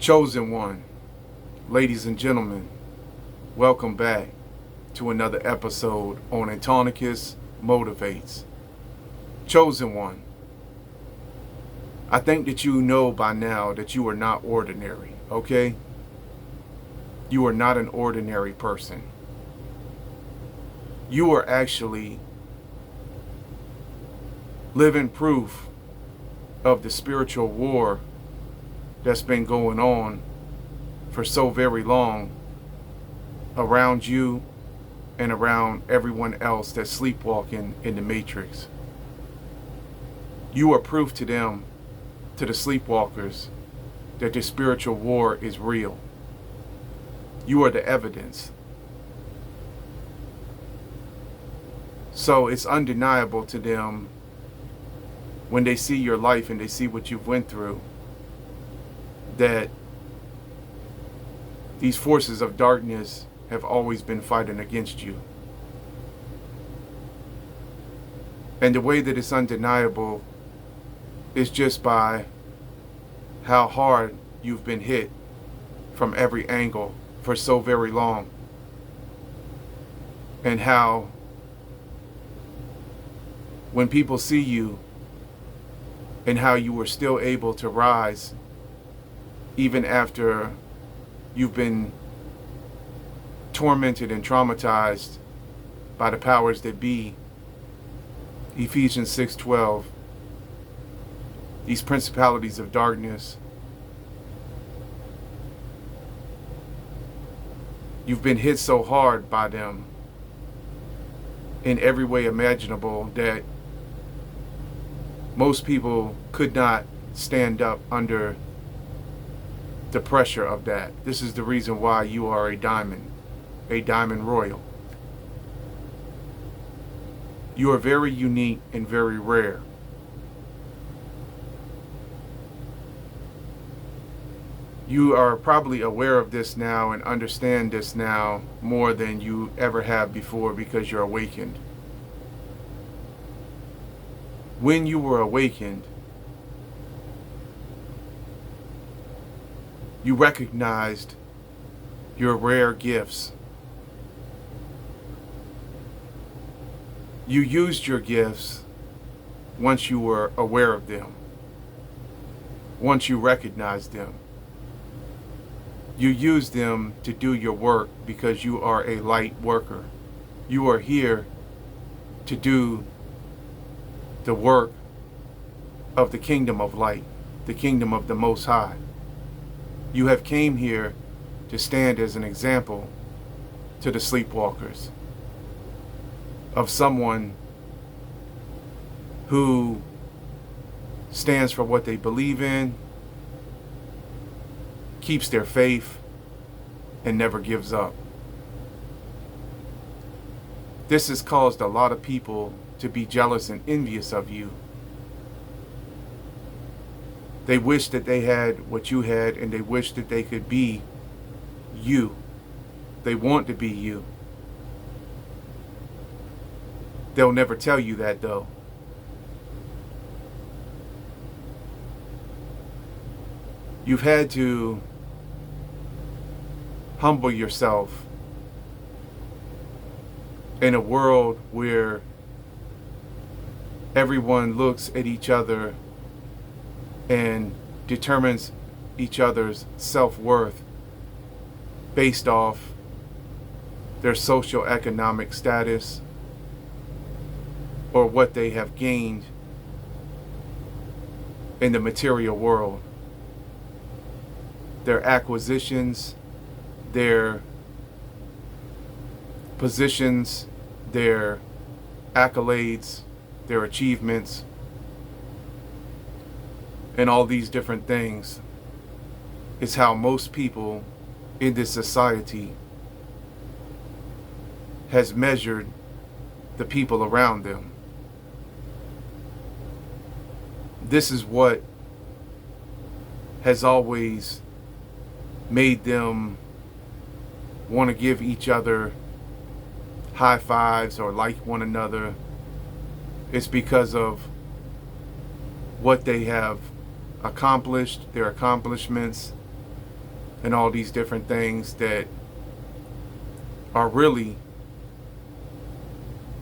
Chosen one, ladies and gentlemen, welcome back to another episode on Antonikus Motivates. Chosen one, I think that you know by now that you are not ordinary, okay? You are not an ordinary person. You are actually living proof of the spiritual war that's been going on for so very long around you and around everyone else that's sleepwalking in the matrix. You are proof to them, to the sleepwalkers, that the spiritual war is real. You are the evidence. So it's undeniable to them when they see your life and they see what you've went through, that these forces of darkness have always been fighting against you. And the way that it's undeniable is just by how hard you've been hit from every angle for so very long, and how when people see you and how you were still able to rise even after you've been tormented and traumatized by the powers that be. Ephesians 6:12, these principalities of darkness, you've been hit so hard by them in every way imaginable that most people could not stand up under the pressure of that. This is the reason why you are a diamond royal. You are very unique and very rare. You are probably aware of this now and understand this now more than you ever have before because you're awakened. When you were awakened, you recognized your rare gifts. You used your gifts once you were aware of them, once you recognized them. You used them to do your work because you are a light worker. You are here to do the work of the kingdom of light, the kingdom of the Most High. You have came here to stand as an example to the sleepwalkers of someone who stands for what they believe in, keeps their faith, and never gives up. This has caused a lot of people to be jealous and envious of you. They wish that they had what you had, and they wish that they could be you. They want to be you. They'll never tell you that though. You've had to humble yourself in a world where everyone looks at each other and determines each other's self-worth based off their socio-economic status or what they have gained in the material world. Their acquisitions, their positions, their accolades, their achievements, and all these different things is how most people in this society has measured the people around them. This is what has always made them want to give each other high fives or like one another. It's because of what they have accomplished, their accomplishments, and all these different things that are really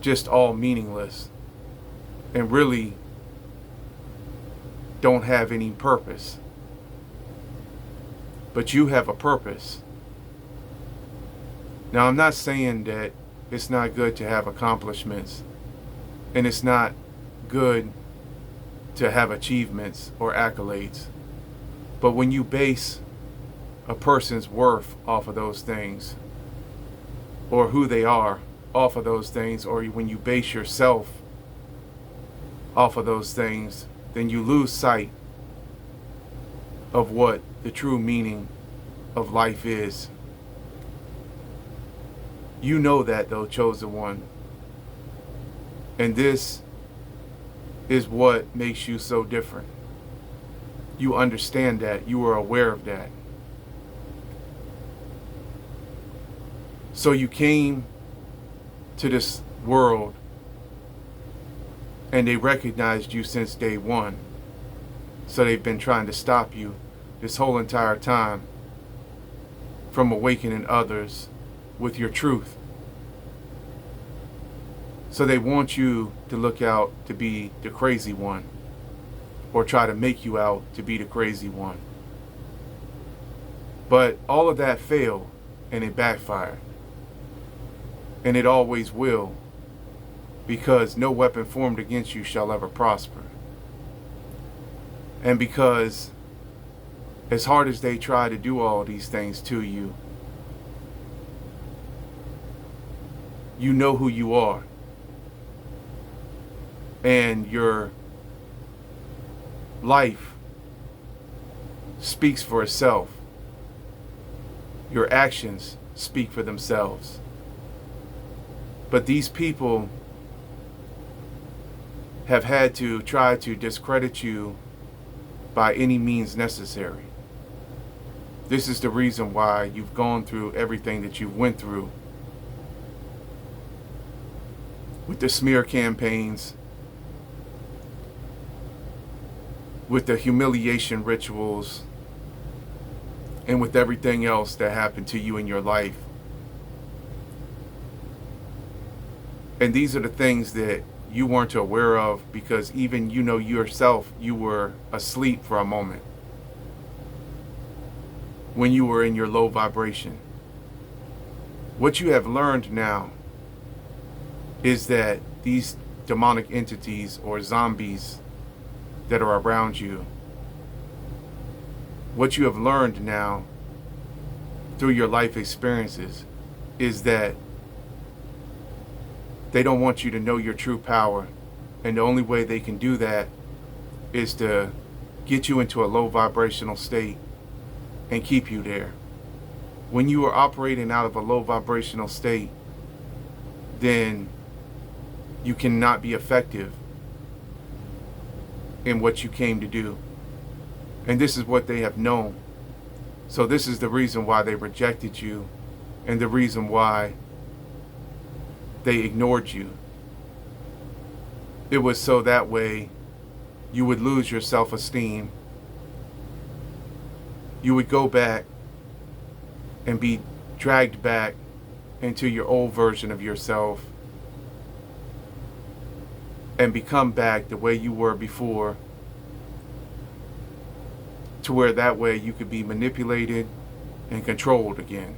just all meaningless and really don't have any purpose. But you have a purpose. Now, I'm not saying that it's not good to have accomplishments, and it's not good to have achievements or accolades. But when you base a person's worth off of those things, or who they are off of those things, or when you base yourself off of those things, then you lose sight of what the true meaning of life is. You know that, though, chosen one. And this is what makes you so different. You understand that. You are aware of that. So you came to this world and they recognized you since day one. So they've been trying to stop you this whole entire time from awakening others with your truth. So they want you to look out to be the crazy one, or try to make you out to be the crazy one. But all of that failed and it backfired. And it always will, because no weapon formed against you shall ever prosper. And because as hard as they try to do all these things to you, you know who you are. And your life speaks for itself. Your actions speak for themselves. But these people have had to try to discredit you by any means necessary. This is the reason why you've gone through everything that you went through. With the smear campaigns, with the humiliation rituals, and with everything else that happened to you in your life. And these are the things that you weren't aware of, because even you know yourself, you were asleep for a moment when you were in your low vibration. What you have learned now is that these demonic entities or zombies that are around you, what you have learned now through your life experiences is that they don't want you to know your true power. And the only way they can do that is to get you into a low vibrational state and keep you there. When you are operating out of a low vibrational state, then you cannot be effective in what you came to do. And this is what they have known. So this is the reason why they rejected you, and the reason why they ignored you. It was so that way you would lose your self-esteem. You would go back and be dragged back into your old version of yourself and become back the way you were before, to where that way you could be manipulated and controlled again,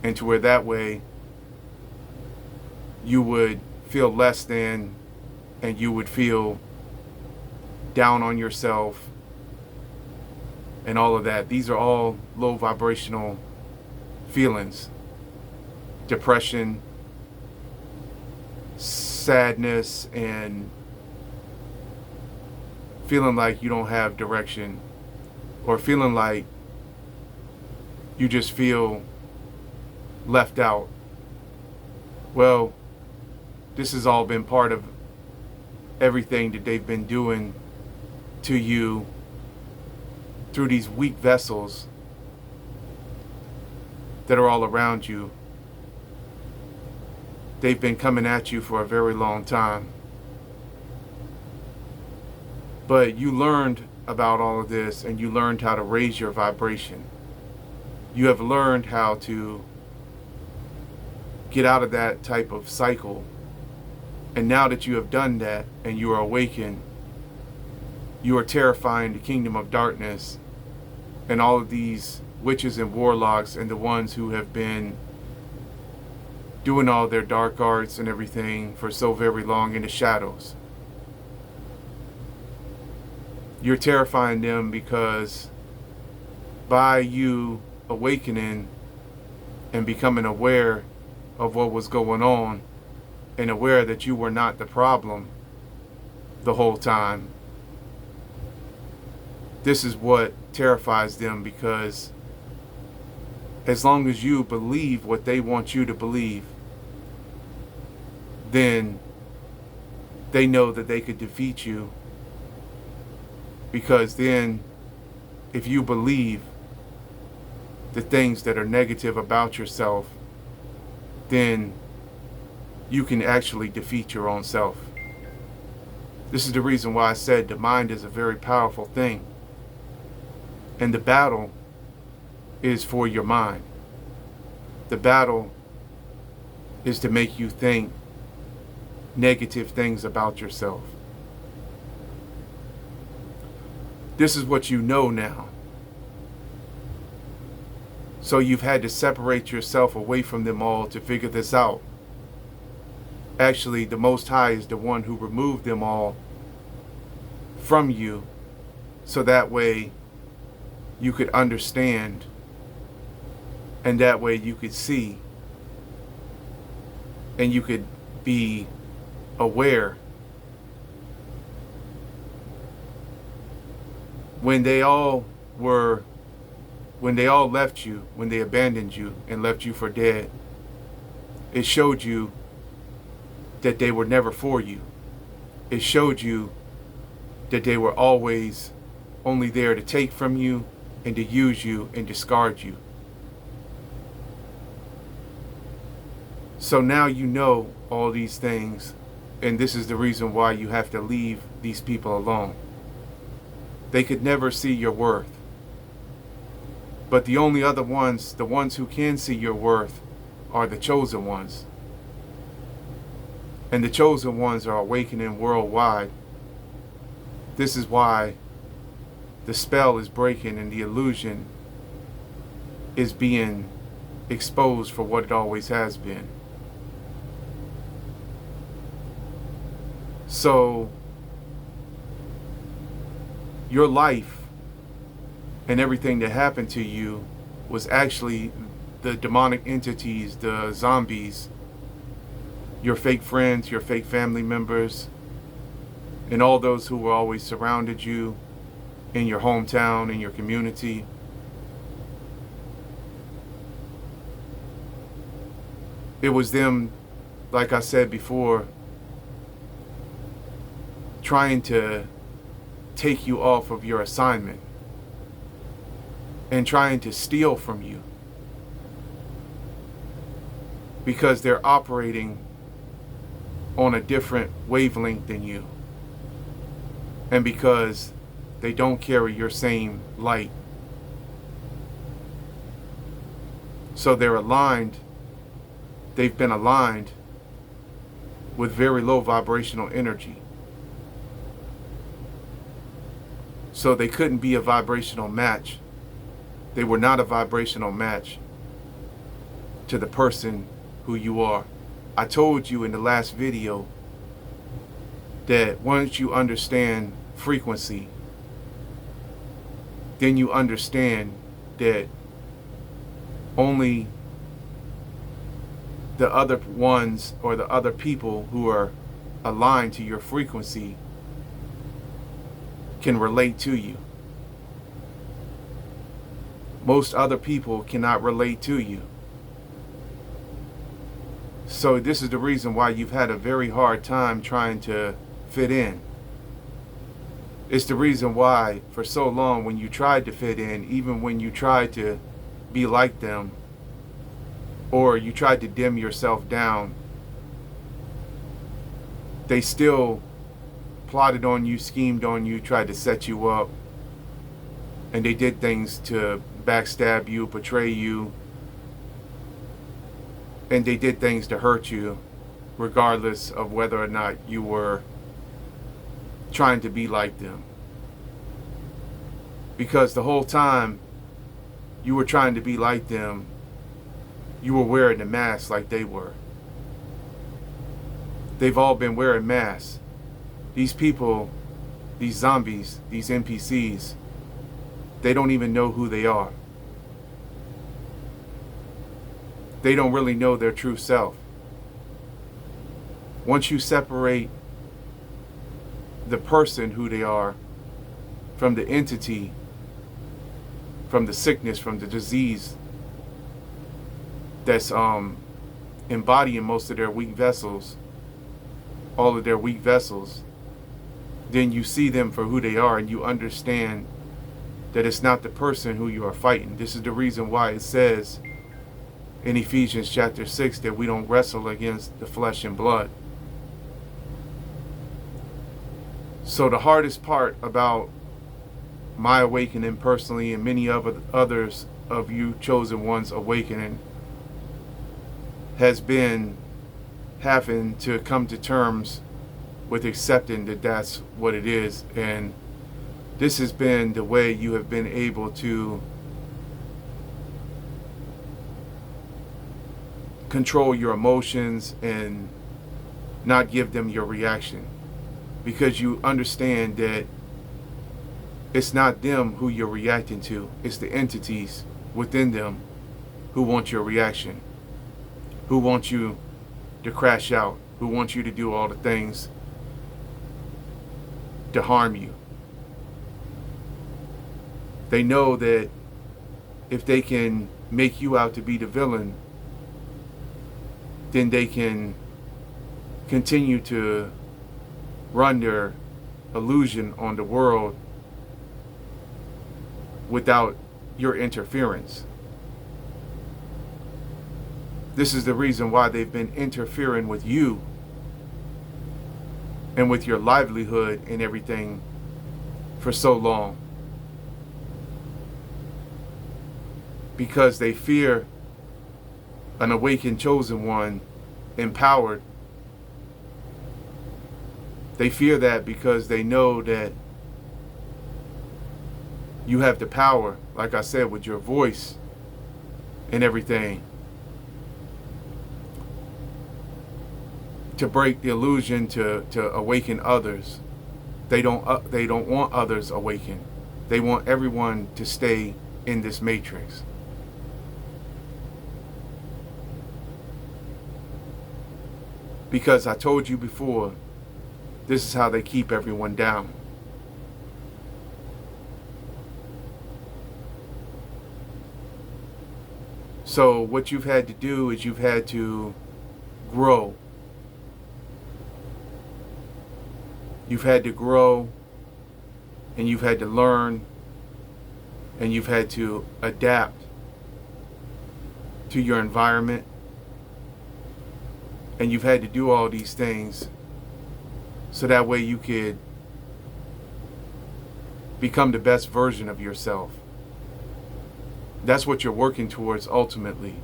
and to where that way you would feel less than, and you would feel down on yourself and all of that. These are all low vibrational feelings. Depression, sadness, and feeling like you don't have direction, or feeling like you just feel left out. Well, this has all been part of everything that they've been doing to you through these weak vessels that are all around you. They've been coming at you for a very long time. But you learned about all of this, and you learned how to raise your vibration. You have learned how to get out of that type of cycle. And now that you have done that and you are awakened, you are terrifying the kingdom of darkness and all of these witches and warlocks and the ones who have been doing all their dark arts and everything for so very long in the shadows. You're terrifying them because by you awakening and becoming aware of what was going on and aware that you were not the problem the whole time, this is what terrifies them, because as long as you believe what they want you to believe, then they know that they could defeat you. Because then if you believe the things that are negative about yourself, then you can actually defeat your own self. This is the reason why I said the mind is a very powerful thing. And the battle is for your mind. The battle is to make you think negative things about yourself. This is what you know now. So you've had to separate yourself away from them all to figure this out. Actually, the Most High is the one who removed them all from you, so that way you could understand, and that way you could see, and you could be aware. When they all left you, when they abandoned you and left you for dead, it showed you that they were never for you. It showed you that they were always only there to take from you and to use you and discard you. So now you know all these things, and this is the reason why you have to leave these people alone. They could never see your worth. But the only other ones, the ones who can see your worth, are the chosen ones. And the chosen ones are awakening worldwide. This is why the spell is breaking and the illusion is being exposed for what it always has been. So your life and everything that happened to you was actually the demonic entities, the zombies, your fake friends, your fake family members, and all those who were always surrounded you in your hometown, in your community. It was them, like I said before, trying to take you off of your assignment and trying to steal from you, because they're operating on a different wavelength than you, and because they don't carry your same light. So they're aligned, they've been aligned with very low vibrational energy. So they couldn't be a vibrational match. They were not a vibrational match to the person who you are. I told you in the last video that once you understand frequency, then you understand that only the other ones or the other people who are aligned to your frequency can relate to you. Most other people cannot relate to you. So this is the reason why you've had a very hard time trying to fit in. It's the reason why for so long when you tried to fit in, even when you tried to be like them, or you tried to dim yourself down, they still plotted on you, schemed on you, tried to set you up, and they did things to backstab you, betray you, and they did things to hurt you, regardless of whether or not you were trying to be like them. Because the whole time you were trying to be like them, you were wearing the mask like they were. They've all been wearing masks. These people, these zombies, these NPCs, they don't even know who they are. They don't really know their true self. Once you separate the person who they are from the entity, from the sickness, from the disease that's embodying most of their weak vessels, all of their weak vessels, then you see them for who they are, and you understand that it's not the person who you are fighting. This is the reason why it says in Ephesians chapter 6 that we don't wrestle against the flesh and blood. So the hardest part about my awakening personally, and many of others of you chosen ones awakening, has been having to come to terms with accepting that that's what it is. And this has been the way you have been able to control your emotions and not give them your reaction, because you understand that it's not them who you're reacting to, it's the entities within them who want your reaction, who want you to crash out, who want you to do all the things to harm you. They know that if they can make you out to be the villain, then they can continue to run their illusion on the world without your interference. This is the reason why they've been interfering with you and with your livelihood and everything for so long. Because they fear an awakened chosen one, empowered. They fear that because they know that you have the power, like I said, with your voice and everything, to break the illusion, to awaken others. They don't want others awakened. They want everyone to stay in this matrix. Because I told you before, this is how they keep everyone down. So what you've had to do is you've had to grow. You've had to grow, and you've had to learn, and you've had to adapt to your environment, and you've had to do all these things so that way you could become the best version of yourself. That's what you're working towards ultimately.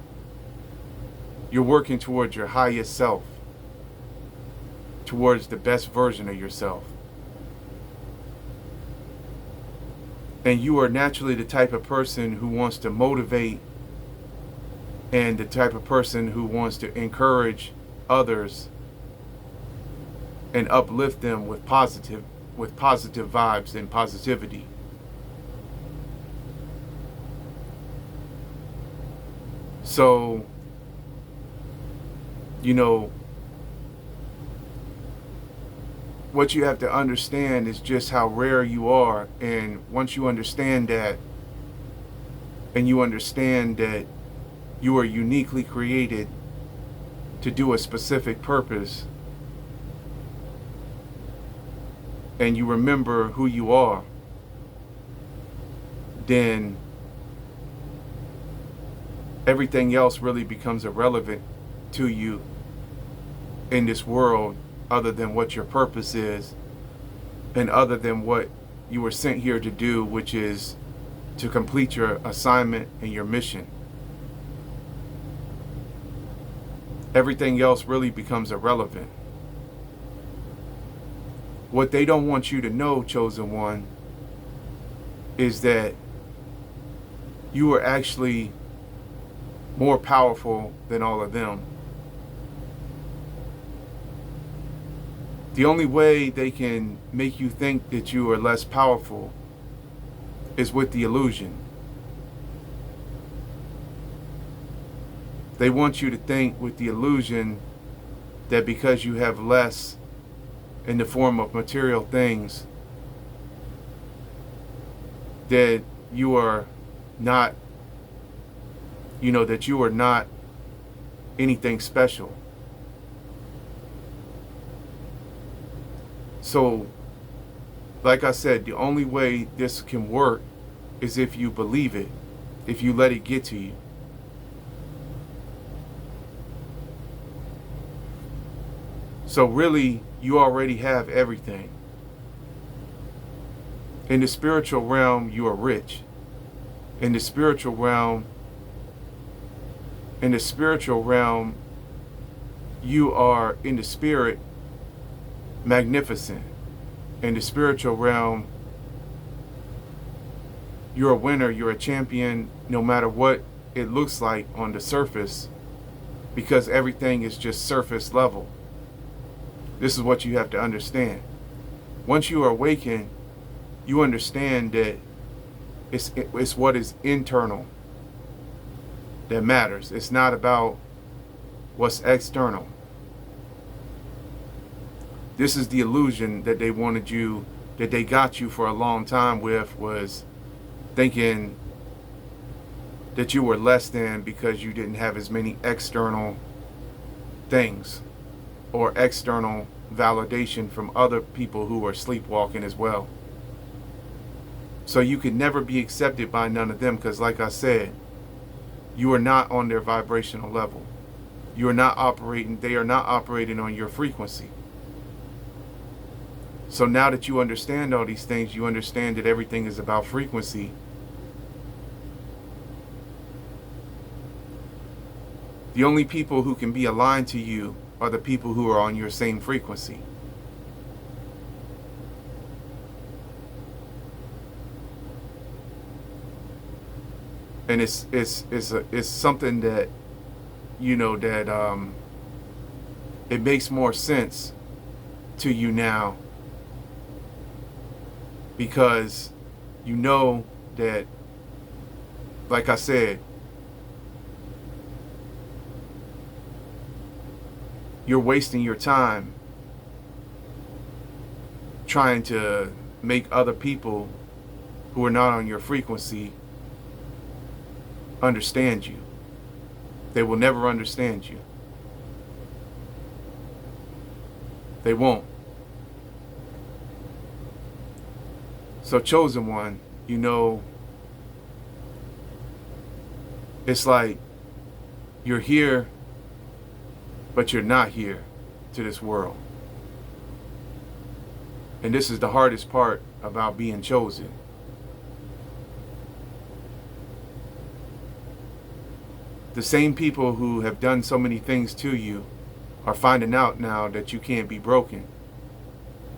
You're working towards your highest self, towards the best version of yourself. And you are naturally the type of person who wants to motivate, and the type of person who wants to encourage others and uplift them with positive vibes and positivity. So, what you have to understand is just how rare you are. And once you understand that, and you understand that you are uniquely created to do a specific purpose, and you remember who you are, then everything else really becomes irrelevant to you in this world, other than what your purpose is, and other than what you were sent here to do, which is to complete your assignment and your mission. Everything else really becomes irrelevant. What they don't want you to know, chosen one, is that you are actually more powerful than all of them. The only way they can make you think that you are less powerful is with the illusion. They want you to think with the illusion that because you have less in the form of material things, that you are not, that you are not anything special. So, like I said, the only way this can work is if you believe it, if you let it get to you. So really, you already have everything. In the spiritual realm, you are rich. In the spiritual realm, you are, in the spirit, magnificent. In the spiritual realm, you're a winner, you're a champion, no matter what it looks like on the surface, because everything is just surface level. This is what you have to understand. Once you are awakened, you understand that it's what is internal that matters. It's not about what's external. This is the illusion that they wanted you, that they got you for a long time with, was thinking that you were less than because you didn't have as many external things or external validation from other people who are sleepwalking as well. So you could never be accepted by none of them because, like I said, you are not on their vibrational level. You are not operating, they are not operating on your frequency. So now that you understand all these things, you understand that everything is about frequency. The only people who can be aligned to you are the people who are on your same frequency. And it's something that, it makes more sense to you now, because you know that, like I said, you're wasting your time trying to make other people who are not on your frequency understand you. They will never understand you. They won't. So, chosen one, it's like you're here, but you're not here to this world. And this is the hardest part about being chosen. The same people who have done so many things to you are finding out now that you can't be broken.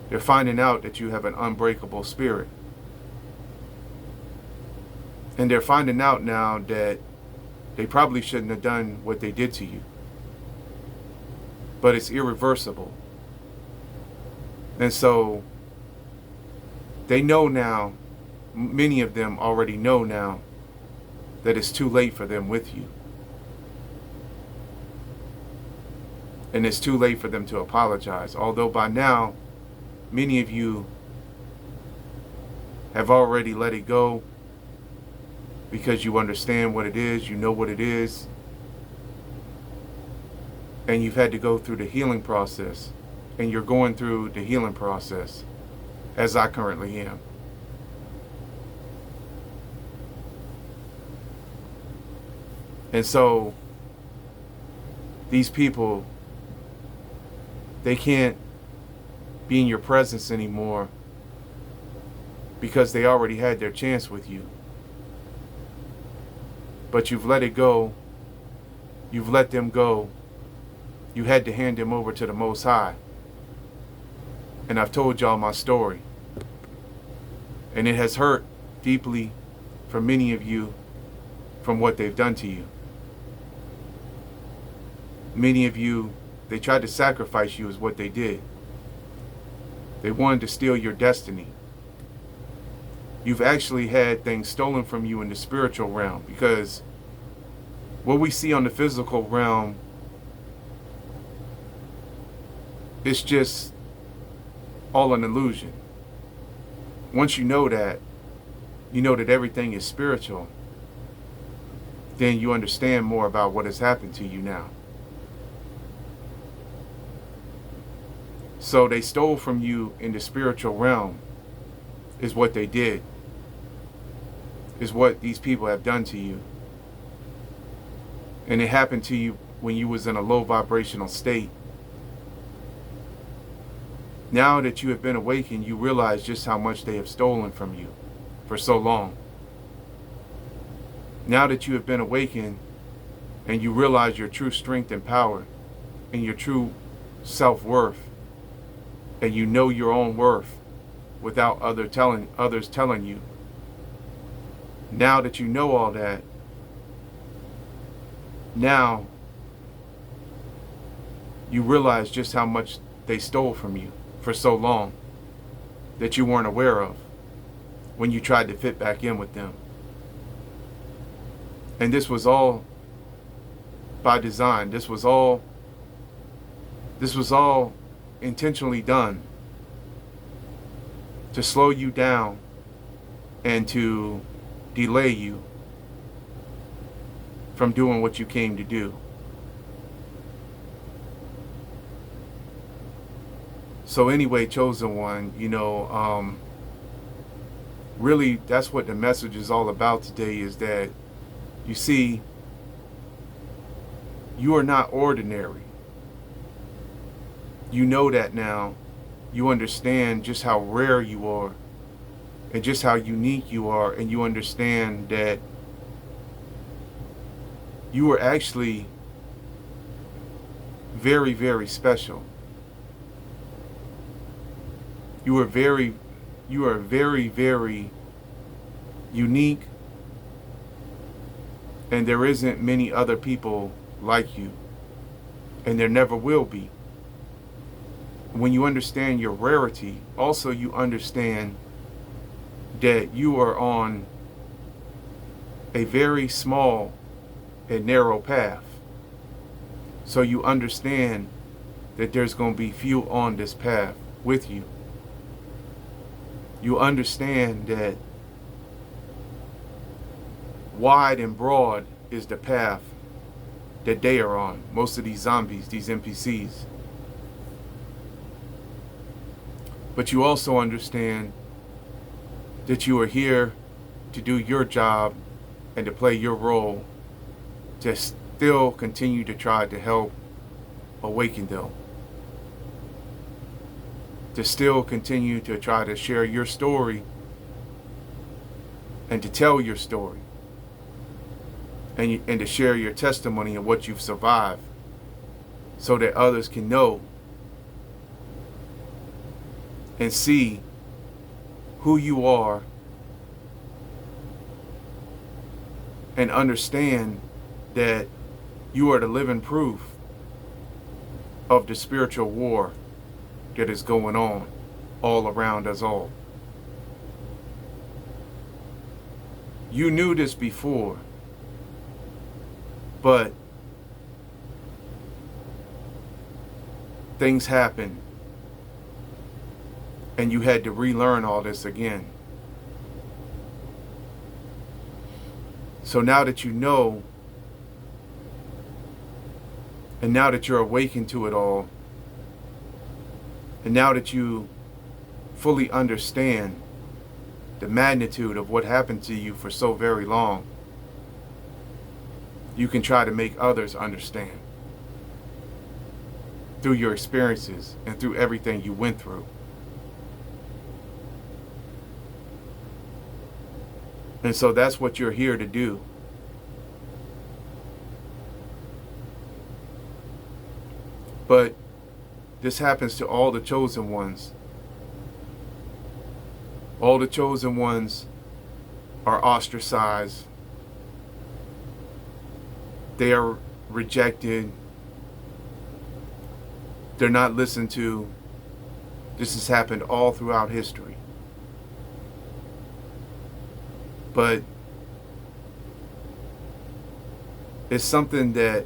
They're finding out that you have an unbreakable spirit. And they're finding out now that they probably shouldn't have done what they did to you. But it's irreversible. And so they know now, many of them already know now, that it's too late for them with you. And it's too late for them to apologize. Although by now, many of you have already let it go because you understand what it is, you know what it is, and you've had to go through the healing process, and you're going through the healing process, as I currently am. And so, these people, they can't be in your presence anymore because they already had their chance with you. but you've let it go. You've let them go. You had to hand them over to the Most High. And I've told y'all my story. And it has hurt deeply for many of you from what they've done to you. Many of you, they tried to sacrifice you is what they did. They wanted to steal your destiny. You've actually had things stolen from you in the spiritual realm, because what we see on the physical realm, it's just all an illusion. Once you know that everything is spiritual, then you understand more about what has happened to you now. So they stole from you in the spiritual realm, is what they did, is what these people have done to you. And it happened to you when you was in a low vibrational state. Now that you have been awakened, you realize just how much they have stolen from you for so long. Now that you have been awakened and you realize your true strength and power and your true self-worth, and you know your own worth without others telling you. Now that you know all that, now you realize just how much they stole from you for so long that you weren't aware of when you tried to fit back in with them. And this was all by design. This was all intentionally done to slow you down and to delay you from doing what you came to do. So anyway, chosen one, really that's what the message is all about today, is that you see, you are not ordinary. You know that now. You understand just how rare you are and just how unique you are, and you understand that you are actually very, very special. You are very, very unique, and there isn't many other people like you, and there never will be. When you understand your rarity, also you understand that you are on a very small and narrow path. So you understand that there's going to be few on this path with you. You understand that wide and broad is the path that they are on. Most of these zombies, these NPCs. But you also understand that you are here to do your job and to play your role, to still continue to try to help awaken them. To still continue to try to share your story and to tell your story. And to share your testimony of what you've survived, so that others can know and see who you are and understand that you are the living proof of the spiritual war that is going on all around us all. You knew this before, but things happen and you had to relearn all this again. So now that you know, and now that you're awakened to it all, and now that you fully understand the magnitude of what happened to you for so very long, you can try to make others understand through your experiences and through everything you went through. And so that's what you're here to do. But this happens to all the chosen ones. All the chosen ones are ostracized. They are rejected. They're not listened to. This has happened all throughout history. But it's something that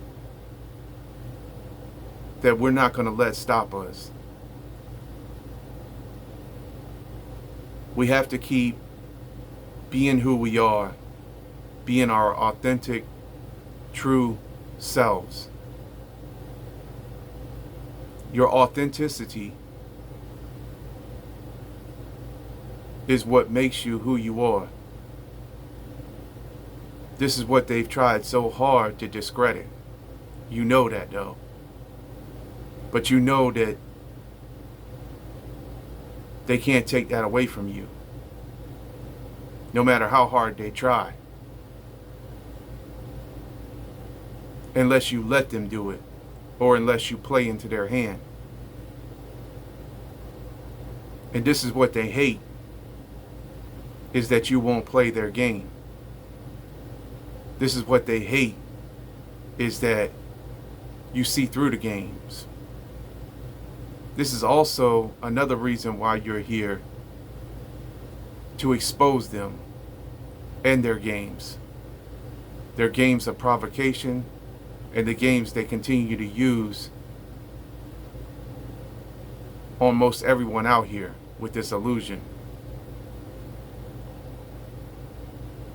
we're not going to let stop us. We have to keep being who we are, being our authentic, true selves. Your authenticity is what makes you who you are. This is what they've tried so hard to discredit. You know that, though. But you know that they can't take that away from you, no matter how hard they try. Unless you let them do it, or unless you play into their hand. And this is what they hate, is that you won't play their game. This is what they hate, is that you see through the games. This is also another reason why you're here, to expose them and their games of provocation, and the games they continue to use on most everyone out here with this illusion.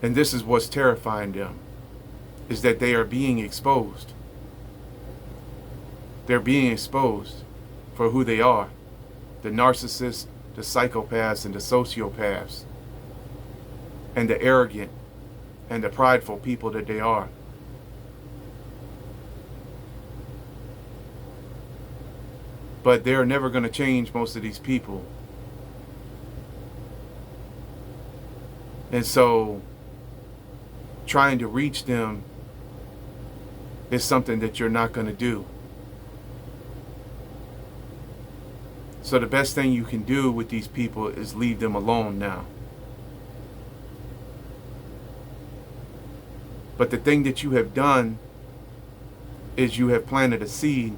And this is what's terrifying them, is that they are being exposed. They're being exposed for who they are, the narcissists, the psychopaths, and the sociopaths, and the arrogant and the prideful people that they are. But they're never going to change most of these people. And so trying to reach them is something that you're not going to do. So the best thing you can do with these people is leave them alone now. But the thing that you have done is you have planted a seed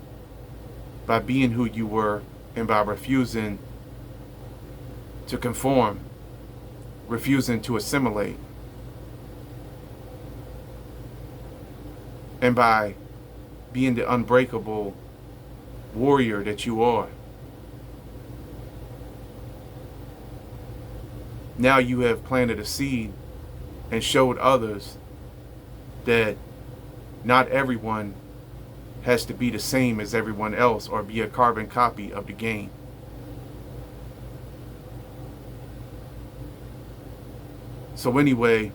by being who you were and by refusing to conform, refusing to assimilate, and by being the unbreakable warrior that you are. Now you have planted a seed and showed others that not everyone has to be the same as everyone else or be a carbon copy of the game. So anyway,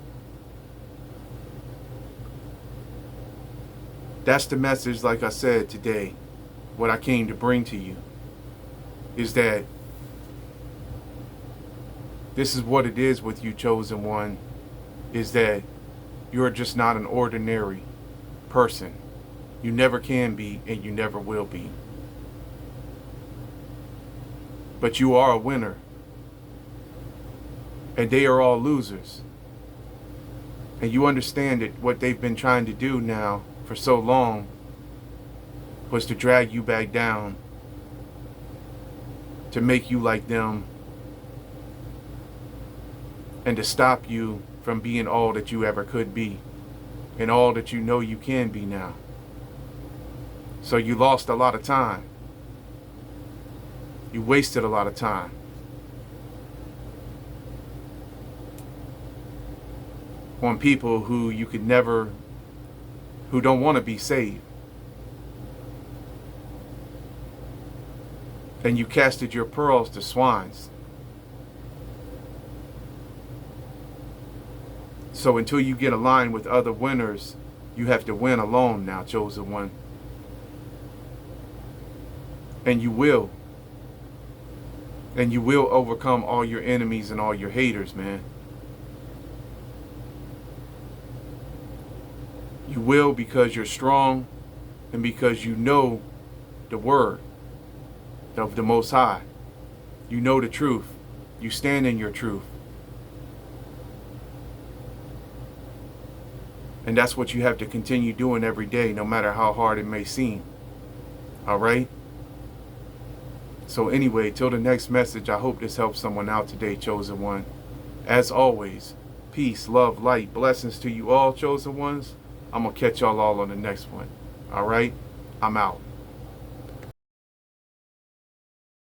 that's the message, like I said today, what I came to bring to you, is that this is what it is with you, chosen one, is that you're just not an ordinary person. You never can be, and you never will be. But you are a winner. And they are all losers. And you understand that what they've been trying to do now for so long was to drag you back down, to make you like them, and to stop you from being all that you ever could be, and all that you know you can be now. So you lost a lot of time. You wasted a lot of time. On people who you could never, who don't want to be saved. And you casted your pearls to swines. So until you get aligned with other winners, you have to win alone now, chosen one. And you will. And you will overcome all your enemies and all your haters, man. You will, because you're strong and because you know the word of the Most High. You know the truth. You stand in your truth. And that's what you have to continue doing every day, no matter how hard it may seem. All right? So anyway, till the next message, I hope this helps someone out today, chosen one. As always, peace, love, light, blessings to you all, chosen ones. I'm going to catch y'all all on the next one. All right? I'm out.